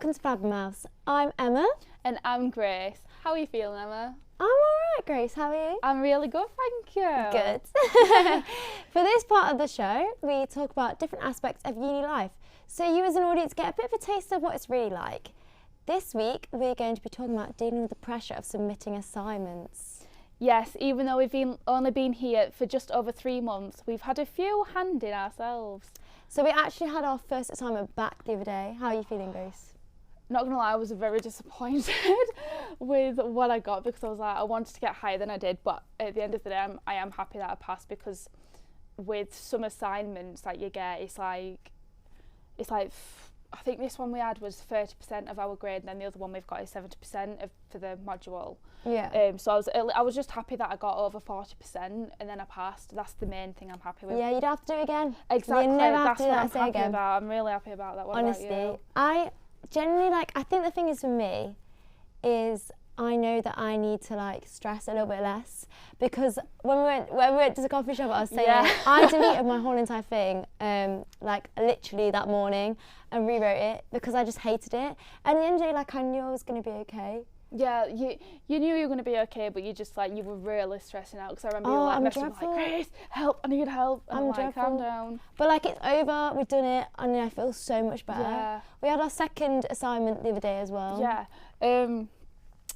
welcome to Blabbermouths. I'm Emma. And I'm Grace. How are you feeling, Emma? I'm alright, Grace. How are you? I'm really good, thank you. Good. For this part of the show, we talk about different aspects of uni life, so you as an audience get a bit of a taste of what it's really like. This week, we're going to be talking about dealing with the pressure of submitting assignments. Yes, even though we've only been here for just over 3 months, we've had a few handed ourselves. So we actually had our first assignment back the other day. How are you feeling, Grace? Not gonna lie, I was very disappointed with what I got because I was like, I wanted to get higher than I did, but at the end of the day, I am happy that I passed because with some assignments that you get, it's like I think this one we had was 30% of our grade, and then the other one we've got is 70% for the module. Yeah. So I was just happy that I got over 40% and then I passed. That's the main thing I'm happy with. Yeah, you don't have to do it again. Exactly. You never have That's to do what that I'm happy again. about. I'm really happy about that. What Honestly, about you? I generally I think the thing is for me is I know that I need to stress a little bit less, because when we went to the coffee shop, I was saying I deleted my whole entire thing literally that morning and rewrote it because I just hated it. And at the end of the day, I knew I was going to be okay. Yeah, you knew you were going to be okay, but you just you were really stressing out because I remember you were messaging me Grace, help, I need help. And I'm like, calm down. But it's over, we've done it, and I feel so much better. Yeah. We had our second assignment the other day as well. Yeah.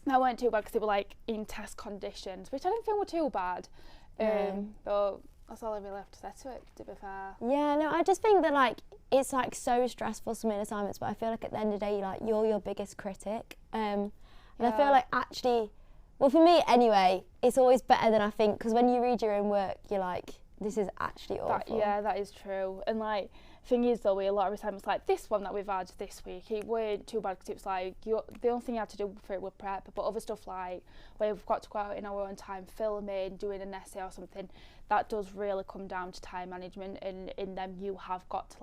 That weren't too bad because they were in test conditions, which I didn't think were too bad. But that's all I really have to say to it, to be fair. Yeah, no, I just think that it's so stressful submitting assignments, but I feel at the end of the day, you're your biggest critic. And I feel actually, well, for me anyway, it's always better than I think, because when you read your own work, you're like, this is actually awful. That is true. And thing is though, with a lot of assignments this one that we've had this week, it weren't too bad because it was the only thing you had to do for it was prep, but other stuff where we've got to go out in our own time filming, doing an essay or something, that does really come down to time management, and in them you have got to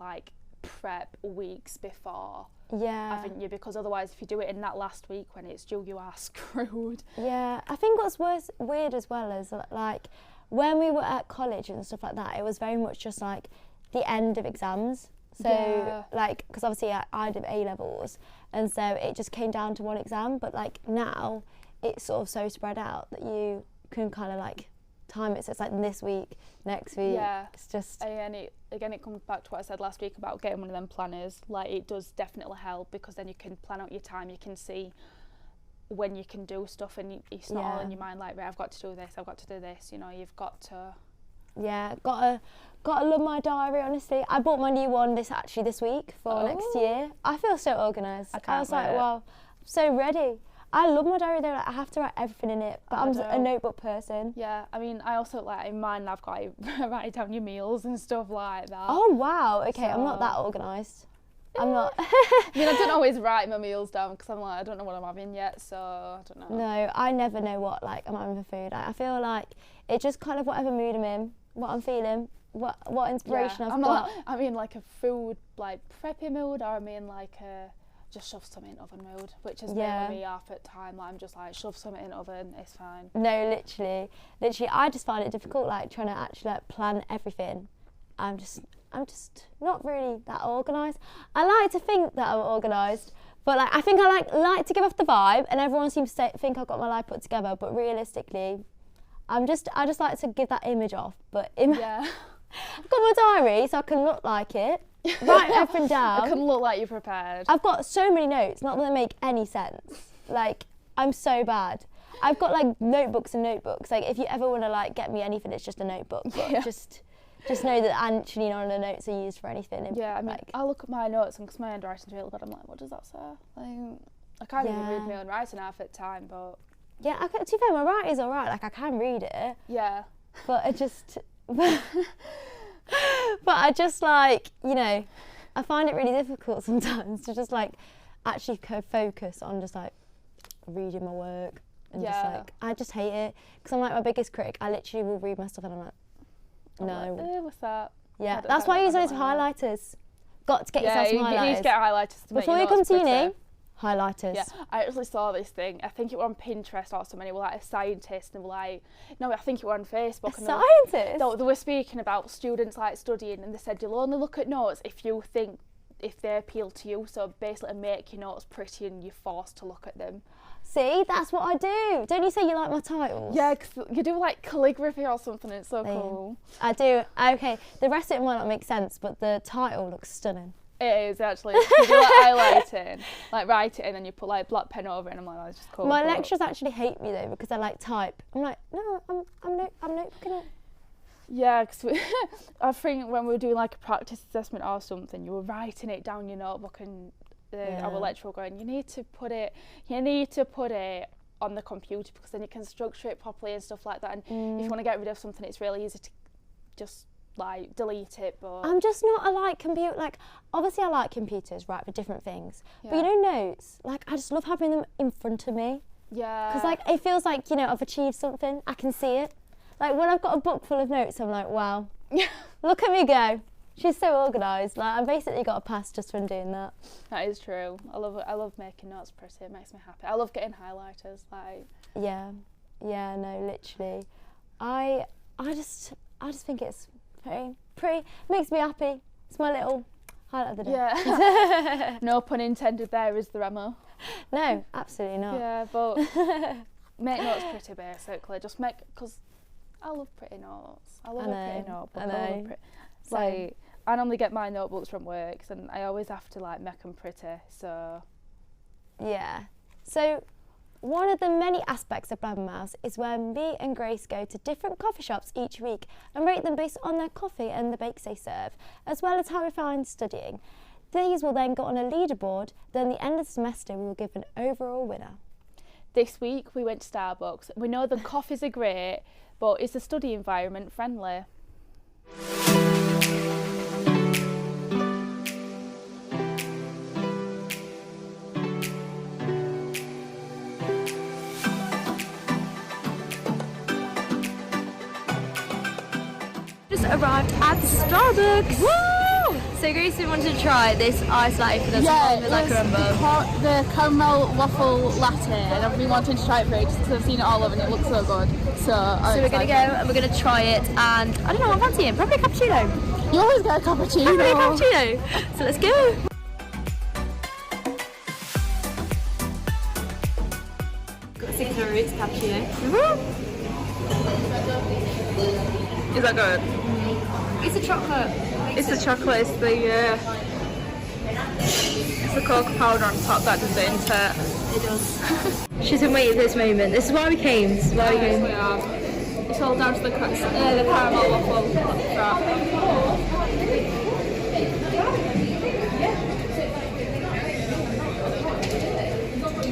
prep weeks before. Yeah. Haven't you? Because otherwise if you do it in that last week when it's due, you are screwed. Yeah, I think what's weird as well is when we were at college and stuff like that, it was very much just the end of exams. So because obviously I did A-levels, and so it just came down to one exam, but now it's sort of so spread out that you can kind of time it, so it's this week, next week. Yeah, it's just again it comes back to what I said last week about getting one of them planners. It does definitely help, because then you can plan out your time, you can see when you can do stuff, and it's not all in your mind right, I've got to do this, I've got to do this, you've got to gotta love my diary. Honestly, I bought my new one this week for next year. I feel so organised. I was wow, I'm so ready. I love my diary though, I have to write everything in it, but I'm a notebook person. Yeah, I mean, I also in mine I've got to write down your meals and stuff like that. Oh wow, okay, so I'm not that organised. I'm not. I mean, I don't always write my meals down because I'm I don't know what I'm having yet, so I don't know. No, I never know what I'm having for food. I feel it's just kind of whatever mood I'm in, what I'm feeling, what inspiration I've got. I mean a food preppy mood, or I mean just shove something in oven mood, which is mainly me half at time. I'm just shove something in oven, it's fine. No, literally, I just find it difficult trying to actually plan everything. I'm just not really that organised. I like to think that I'm organised, but I think I like to give off the vibe, and everyone seems to think I've got my life put together, but realistically, I just like to give that image off. But I've got my diary so I can look like it. Write everything down. I can look like you're prepared. I've got so many notes, not that they make any sense. I'm so bad. I've got notebooks and notebooks. If you ever want to get me anything, it's just a notebook. But just know that actually none of the notes are used for anything. Yeah, I mean, I look at my notes, and because my handwriting's really good, I'm what does that say? I can't even read my own writing half at the time, but yeah, to be fair, my writing's alright. I can read it. Yeah. But I just. But I just I find it really difficult sometimes to just actually focus on just reading my work, and just I just hate it, because I'm my biggest critic. I literally will read my stuff and I'm no. What's that? Yeah, that's why I use those highlighters. Got to get yourself some highlighters. You need to get highlighters to before you come to uni. Highlighters. Yeah, I actually saw this thing. I think it was on Pinterest or something. It was a scientist, and they were no, I think it was on Facebook. Scientist? They were speaking about students studying, and they said you'll only look at notes if you think if they appeal to you. So basically make your notes pretty and you're forced to look at them. See, that's what I do. Don't you say you like my titles? Yeah, 'cause you do like calligraphy or something. It's so cool. I do. Okay, the rest of it might not make sense, but the title looks stunning. It is actually. You do like highlighting, like write it, and then you put like black pen over it, and I'm like, that's just cool. My lecturers actually hate me though because I like type. I'm like, no, I'm notebooking it. Yeah, because I think when we were doing like a practice assessment or something, you were writing it down your notebook, and our lecturer going, you need to put it on the computer because then you can structure it properly and stuff like that. And if you want to get rid of something, it's really easy to just like delete it. But I'm just not a like computer. Like obviously I like computers, right, for different things. Yeah. But you know, notes. Like I just love having them in front of me. Yeah. Because like it feels like, you know, I've achieved something. I can see it. Like when I've got a book full of notes, I'm like, wow, look at me go. She's so organised. Like I've basically got a pass just from doing that. That is true. I love making notes pretty. It makes me happy. I love getting highlighters. Like yeah, no, literally. I just think it's pretty. Makes me happy. It's my little highlight of the day. Yeah. No pun intended there, is there, Emma? No, absolutely not. Yeah, but make notes pretty basically. Just make, because I love pretty notes. I love a pretty notebook. I know. Like, I normally get my notebooks from work and I always have to like make them pretty, so. Yeah. So one of the many aspects of Blabbermouths is when me and Grace go to different coffee shops each week and rate them based on their coffee and the bakes they serve, as well as how we find studying. These will then go on a leaderboard, then at the end of the semester we will give an overall winner. This week we went to Starbucks. We know the coffees are great, but is the study environment friendly? Just arrived at Starbucks. Woo! So Grace wanted to try this iced latte for as long as I can remember. The caramel waffle latte, and I've been wanting to try it for ages because I've seen it all over and it looks so good. So we're going to go and we're going to try it, and I don't know what I'm fancying. Probably a cappuccino. You always get a cappuccino. Probably a cappuccino. So let's go. Got 600 roots cappuccino. Is that good? It's a chocolate. It's the chocolate, it's the cocoa powder on top that does it into it. It does. She's been waiting for this moment. This is why we came. This is why we came. We are. It's all down to the caramel waffle wrap.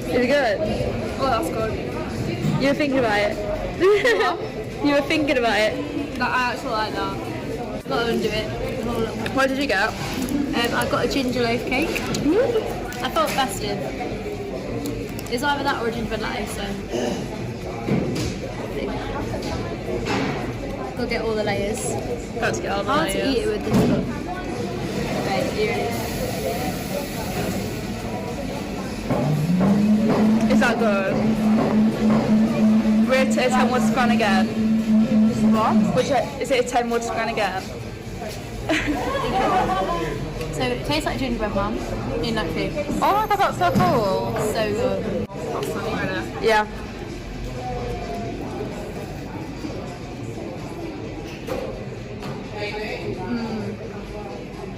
Is it good? Oh, that's good. You were thinking about it? You were thinking about it? I actually like that. Got to undo it. What did you get? I got a ginger loaf cake. I felt festive. It's either that or a gingerbread latte, so. Go get all the layers. Got to get all the Hard layers. to eat it with this cup. Right, you ready? Is that good? Rate it a 10 what's gone again. What? Is it a 10 what's gone again? So it tastes like gingerbread man in that cake. Oh my god, that's so cool. So good. Yeah.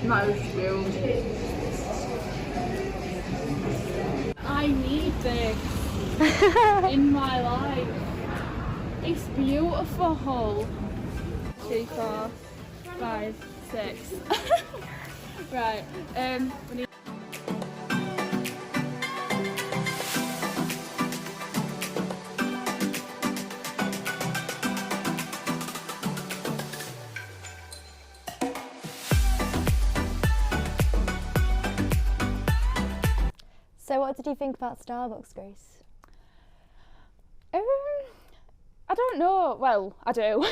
Nice. I need this in my life. It's beautiful. 2, 4, 5, 6. Right. We need. So what did you think about Starbucks, Grace? I don't know. Well, I do.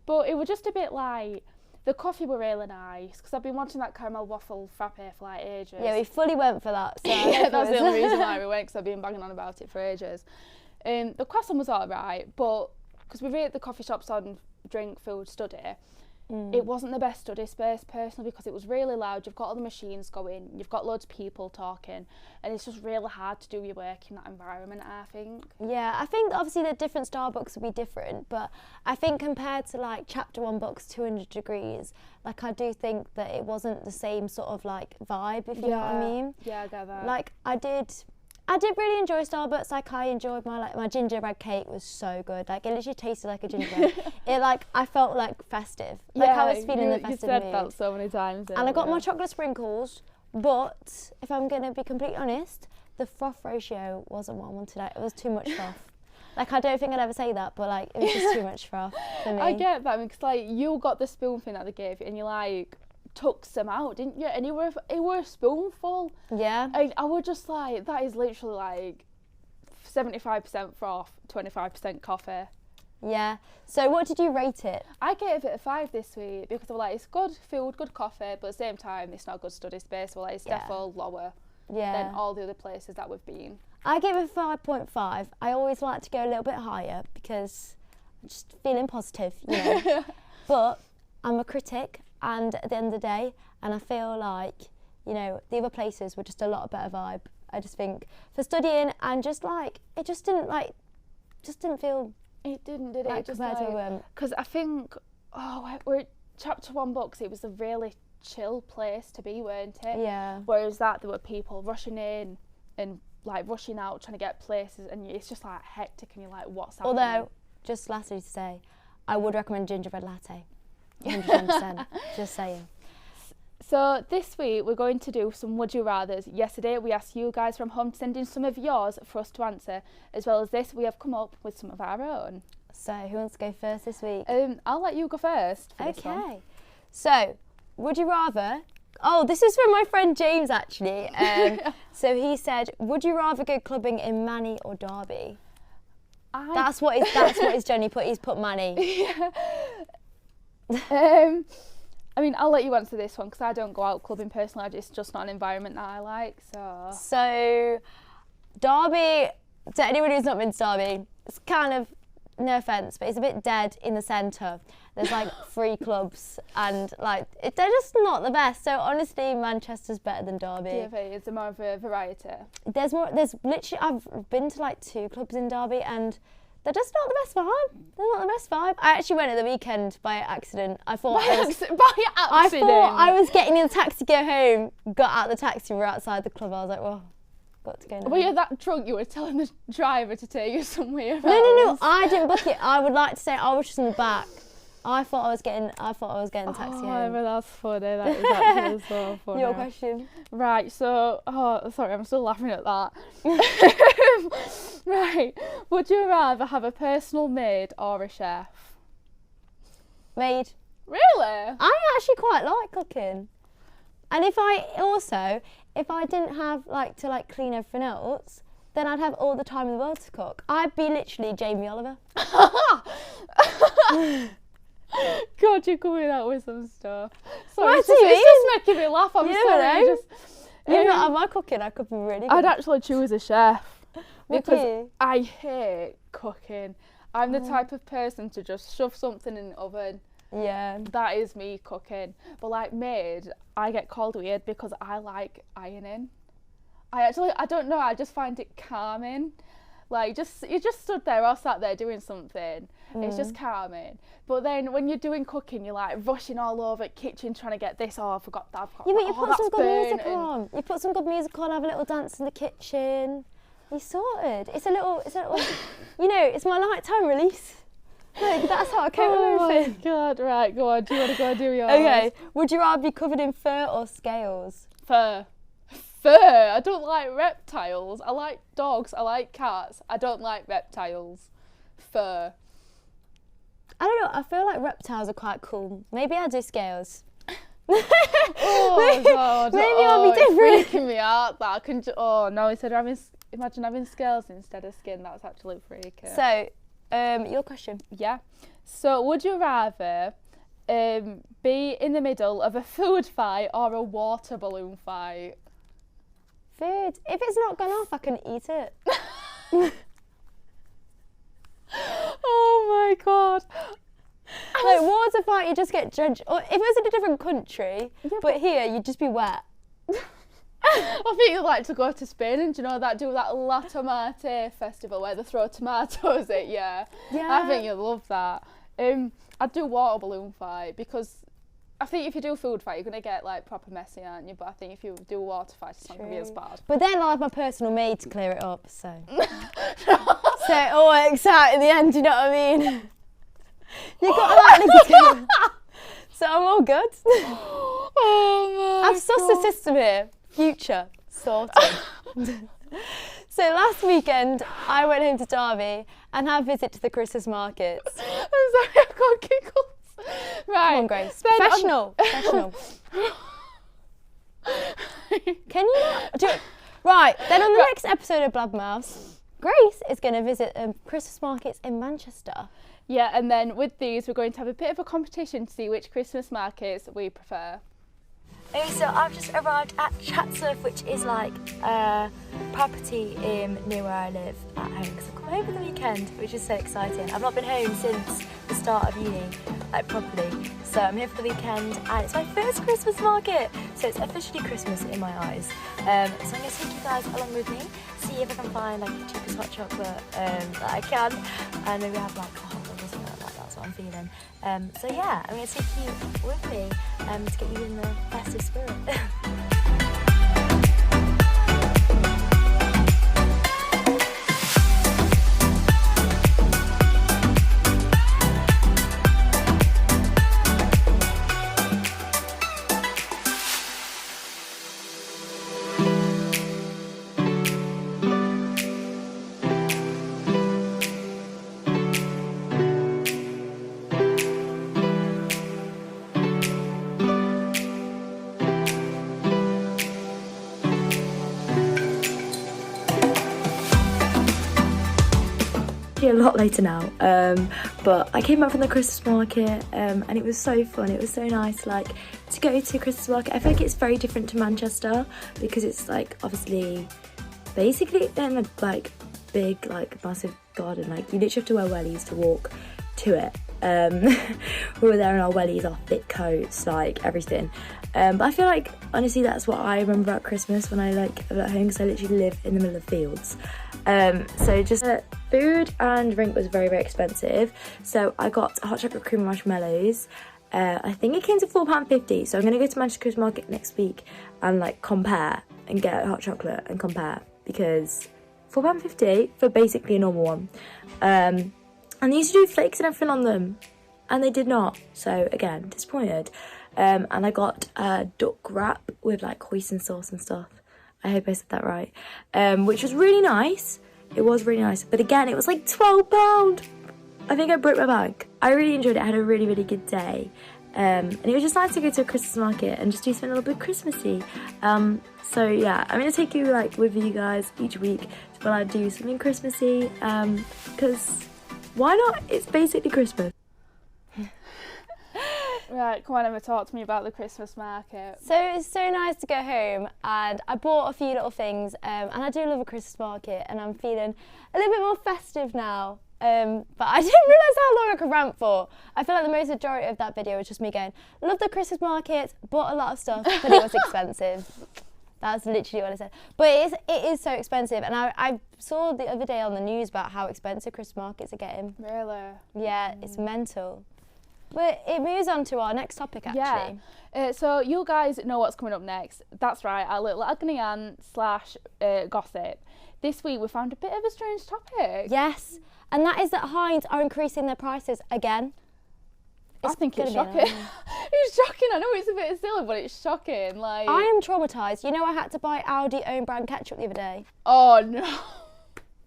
But it was just a bit like, the coffee were really nice because I've been wanting that caramel waffle frappe for like ages. Yeah, we fully went for that. So yeah, that's the only reason why we went, because I've been banging on about it for ages. The croissant was alright, but because we rate the coffee shops on drink, food, study, it wasn't the best study space personally because it was really loud. You've got all the machines going, you've got loads of people talking, and it's just really hard to do your work in that environment, I think. Yeah, I think obviously the different Starbucks will be different, but I think compared to like Chapter 1 books 200 degrees, like I do think that it wasn't the same sort of like vibe, if you know what I mean. Yeah, I get that. Like I did really enjoy Starbucks. Like I enjoyed my gingerbread cake was so good. Like it literally tasted like a gingerbread. I felt like festive. Like I was feeling the festive you said mood. that so many times. And I got my chocolate sprinkles, but if I'm gonna be completely honest, the froth ratio wasn't what I wanted. It was too much froth. Like I don't think I'd ever say that, but like it was just too much froth for me. I get that because like you got the spoon thing that they gave you, and you like took some out, didn't you? And it were a spoonful. Yeah. I was just like, that is literally like 75% froth, 25% coffee. Yeah. So what did you rate it? I gave it a 5 this week because I was like, it's good food, good coffee, but at the same time, it's not good study space. Well, like, it's definitely lower than all the other places that we've been. I gave it 5.5. I always like to go a little bit higher because I'm just feeling positive, you know. But I'm a critic. And at the end of the day, and I feel like, you know, the other places were just a lot better vibe. I just think for studying and just like, it just didn't feel. It didn't, did it? Like, It just compared like, to because I think, we're at Chapter 1 books, it was a really chill place to be, weren't it? Yeah. Whereas there were people rushing in and like rushing out, trying to get places, and it's just like hectic, and you're like, what's happening? Although, just lastly to say, I would recommend gingerbread latte. 110%. Just saying. So this week we're going to do some Would You Rathers. Yesterday we asked you guys from home to send in some of yours for us to answer. As well as this, we have come up with some of our own. So who wants to go first this week? I'll let you go first for this one. Okay. So, would you rather... Oh, this is from my friend James actually. So he said, would you rather go clubbing in Manny or Derby? That's what his Jenny put. He's put Manny. Yeah. I mean, I'll let you answer this one because I don't go out clubbing personally. It's just not an environment that I like. So Derby, to anyone who's not been to Derby, it's kind of, no offence, but it's a bit dead in the centre. There's like 3 clubs and like they're just not the best. So honestly, Manchester's better than Derby. DFA is more of a variety. There's literally, I've been to like 2 clubs in Derby and they're just not the best vibe. They're not the best vibe. I actually went at the weekend by accident. I thought I was getting in the taxi to go home, got out the taxi, we were outside the club. I was like, well, got to go now. Were you that drunk you were telling the driver to take you somewhere else? No, I didn't book it. I would like to say I was just in the back. I thought I was getting the taxi home. But that's funny. That is actually so funny. Your question. Right, so, sorry, I'm still laughing at that. Right, would you rather have a personal maid or a chef? Maid. Really? I actually quite like cooking. And if I didn't have like to like clean everything else, then I'd have all the time in the world to cook. I'd be literally Jamie Oliver. God, you're coming out with some stuff. Sorry, it's just making me laugh. I'm sorry. You're not at my cooking. I could be really good. I'd actually choose a chef because you? I hate cooking. I'm the type of person to just shove something in the oven. Yeah. That is me cooking. But like maid, I get called weird because I like ironing. I don't know, I just find it calming. Like, you just stood there or sat there doing something. It's just calming. But then when you're doing cooking, you're like rushing all over the kitchen trying to get this. Oh, I forgot that. Yeah, but you put some good music on. You put some good music on, have a little dance in the kitchen. You're sorted. It's a little, you know, it's my nighttime release. Like, that's how I cope with everything. Oh my God, right, go on. Do you want to go and do yours? Okay, would you rather be covered in fur or scales? Fur. I don't like reptiles. I like dogs. I like cats. I don't like reptiles. Fur. I don't know. I feel like reptiles are quite cool. Maybe I'll do scales. Oh God. Maybe I'll be different. It's freaking me out. That I can. Oh no! Instead of imagine having scales instead of skin. That's actually freaky. So, your question. Yeah. So, would you rather be in the middle of a food fight or a water balloon fight? Food. If it's not gone off, I can eat it. Oh my God. Like, water fight, you just get drenched. Or if it was in a different country, but here, you'd just be wet. I think you'd like to go to Spain and do you know that La Tomate festival where they throw tomatoes at you. Yeah. I think you'll love that. I'd do water balloon fight because I think if you do food fight, you're going to get like proper messy, aren't you? But I think if you do water fight, it's not going to be as bad. But then I'll have my personal maid to clear it up, so. So it all works out in the end, you know what I mean? You've got to like link it together. So I'm all good. Oh my I've sussed the system here. Future sorted. So last weekend, I went home to Derby and had a visit to the Christmas markets. I'm sorry, I got giggles. Right. Come on, Grace. Professional. Can you not do it? Right, then on the next episode of Blabbermouths, Grace is going to visit Christmas markets in Manchester. Yeah, and then with these, we're going to have a bit of a competition to see which Christmas markets we prefer. Okay, so I've just arrived at Chatsworth, which is like a property near where I live at home, because I've come home for the weekend, which is so exciting. I've not been home since the start of uni, like properly. So I'm here for the weekend and it's my first Christmas market. So it's officially Christmas in my eyes. So I'm going to take you guys along with me, see if I can find like the cheapest hot chocolate that I can, and maybe have like a hot dog or something like that. That's what I'm feeling. So yeah, I'm going to take you with me to get you in the festive spirit. A lot later now, but I came back from the Christmas market and it was so fun. It was so nice, like, to go to a Christmas market. I feel like it's very different to Manchester because it's like obviously basically in a like big like massive garden, like you literally have to wear wellies to walk to it. We were there in our wellies, our thick coats, like everything. But I feel like honestly that's what I remember about Christmas when I like live at home, because I literally live in the middle of fields. So just food and drink was very, very expensive. So I got hot chocolate cream marshmallows. I think it came to £4.50. So I'm gonna go to Manchester Christmas Market next week and like compare and get hot chocolate and compare, because £4.50 for basically a normal one. And they used to do flakes and everything on them, and they did not. So again, disappointed. And I got a duck wrap with like hoisin sauce and stuff. I hope I said that right. Which was really nice. It was really nice. But again, it was like £12. I think I broke my bank. I really enjoyed it. I had a really, really good day. And it was just nice to go to a Christmas market and just do something a little bit Christmassy. So yeah, I'm going to take you like with you guys each week when I do something Christmassy. Because why not? It's basically Christmas. Right, come on, Emma, talk to me about the Christmas market. So it's so nice to go home, and I bought a few little things, and I do love a Christmas market, and I'm feeling a little bit more festive now. But I didn't realise how long I could rant for. I feel like the most majority of that video was just me going, love the Christmas market, bought a lot of stuff, but it was expensive. That's literally what I said. But it is so expensive, and I saw the other day on the news about how expensive Christmas markets are getting. Really? Yeah, it's mental. But it moves on to our next topic, actually. Yeah. So you guys know what's coming up next. That's right, our little agony aunt / gossip. This week we found a bit of a strange topic. Yes, and that is that Heinz are increasing their prices again. I think it's shocking. It's shocking. I know it's a bit silly, but it's shocking. Like, I am traumatised. You know, I had to buy Aldi own brand ketchup the other day. Oh no.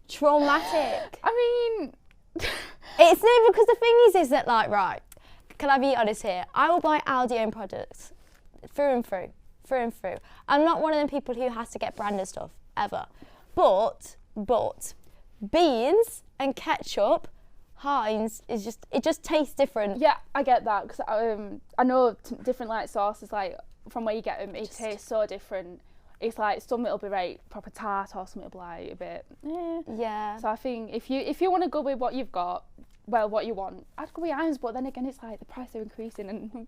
Traumatic. I mean, it's no, because the thing is that like, right, can I be honest here? I will buy Aldi own products through and through. I'm not one of them people who has to get branded stuff ever. But beans and ketchup, Heinz is just tastes different. Yeah, I get that, because I know different like sauces, like from where you get them, it tastes so different. It's like some it'll be right proper tart, or some it'll be like a bit. Yeah. So I think if you want to go with what you've got, well, what you want. I'd go with irons, but then again, it's like the price are increasing, and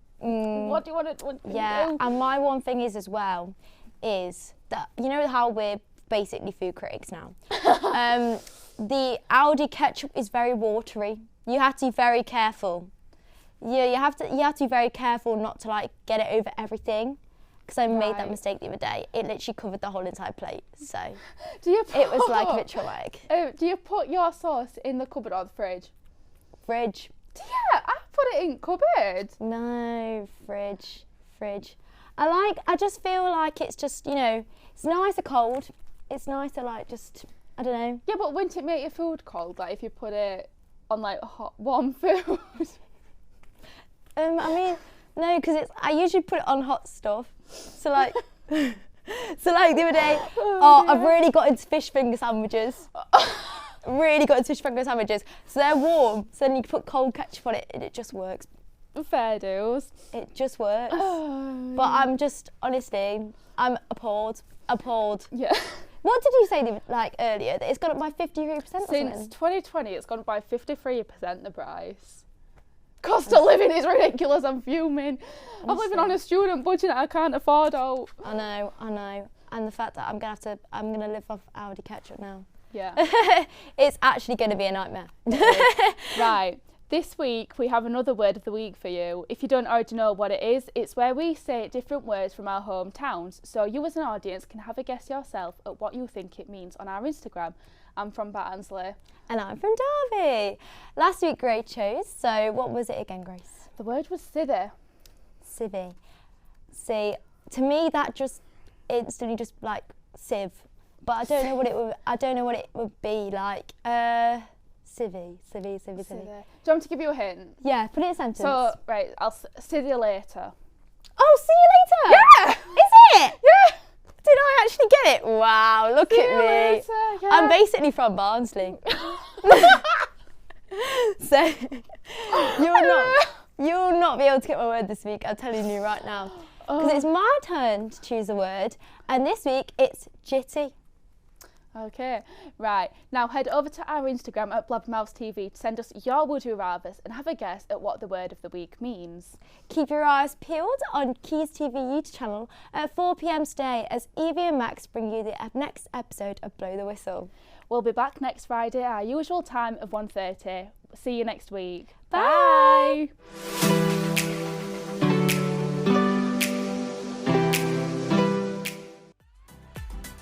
what do you want to do? Yeah, and my one thing is as well, is that, you know how we're basically food critics now? The Aldi ketchup is very watery. You have to be very careful. Yeah, you have to be very careful not to like get it over everything. Because I made that mistake the other day. It literally covered the whole entire plate. So it was like a bit traumatic. Do you put your sauce in the cupboard or the fridge? Fridge. Yeah, I put it in cupboard. No, fridge. I just feel like it's just, you know, it's nicer cold. It's nicer like just, I don't know. Yeah, but wouldn't it make your food cold? Like if you put it on like hot, warm food? I mean, no, because I usually put it on hot stuff. So like, the other day, I've really got into fish finger sandwiches. So they're warm. So then you put cold ketchup on it, and it just works. Fair dues. It just works. But I'm just, honestly, I'm appalled. Yeah. What did you say earlier? That it's gone up by 53% or something? Since 2020, it's gone up by 53% the price. Cost of living is ridiculous. I'm fuming. I'm living on a student budget that I can't afford out. I know. And the fact that I'm gonna live off Aldi ketchup now. Yeah. It's actually gonna be a nightmare. Right. This week we have another word of the week for you. If you don't already know what it is, it's where we say different words from our hometowns. So you as an audience can have a guess yourself at what you think it means on our Instagram. I'm from Barnsley. And I'm from Derby. Last week Grace chose, so what was it again, Grace? The word was civvy. Civvy. See, to me that just instantly just like civ. But I don't know what it would be like. Civvy. Do you want me to give you a hint? Yeah, put it in a sentence. So, right, I'll see you later. Oh, see you later? Yeah! Is it? Yeah! Did I actually get it? Wow, look at me. Later, yeah. I'm basically from Barnsley. So you'll not be able to get my word this week, I'm telling you right now. Because it's my turn to choose a word, and this week it's jitty. Okay, right. Now head over to our Instagram at Blabbermouths TV to send us your would you rathers and have a guess at what the word of the week means. Keep your eyes peeled on Quays TV YouTube channel at 4 p.m. today as Evie and Max bring you the next episode of Blow the Whistle. We'll be back next Friday at our usual time of 1:30. See you next week. Bye. Bye.